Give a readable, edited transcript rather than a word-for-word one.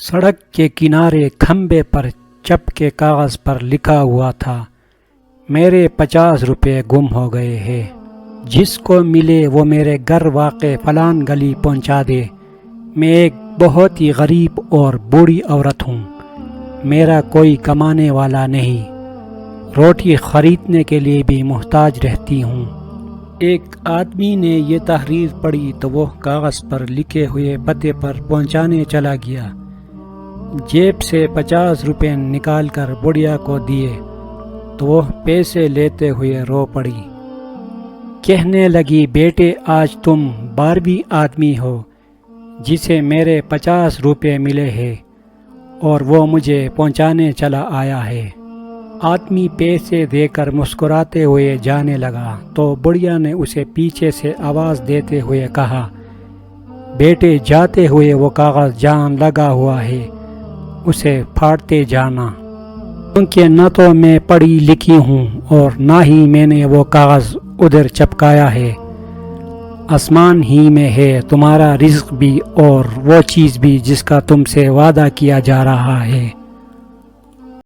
سڑک کے کنارے کھمبے پر چپ کے کاغذ پر لکھا ہوا تھا، میرے 50 روپے گم ہو گئے ہیں، جس کو ملے وہ میرے گھر واقع فلان گلی پہنچا دے۔ میں ایک بہت ہی غریب اور بوڑھی عورت ہوں، میرا کوئی کمانے والا نہیں، روٹی خریدنے کے لیے بھی محتاج رہتی ہوں۔ ایک آدمی نے یہ تحریر پڑھی تو وہ کاغذ پر لکھے ہوئے پتے پر پہنچانے چلا گیا۔ جیب سے 50 روپے نکال کر بڑھیا کو دیے تو وہ پیسے لیتے ہوئے رو پڑی۔ کہنے لگی، بیٹے آج تم 12ویں آدمی ہو جسے میرے 50 روپے ملے ہیں اور وہ مجھے پہنچانے چلا آیا ہے۔ آدمی پیسے دے کر مسکراتے ہوئے جانے لگا تو بڑھیا نے اسے پیچھے سے آواز دیتے ہوئے کہا، بیٹے جاتے ہوئے وہ کاغذ جہاں لگا ہوا ہے اسے پھاڑتے جانا، کیونکہ نہ تو میں پڑھی لکھی ہوں اور نہ ہی میں نے وہ کاغذ ادھر چپکایا ہے۔ آسمان ہی میں ہے تمہارا رزق بھی اور وہ چیز بھی جس کا تم سے وعدہ کیا جا رہا ہے۔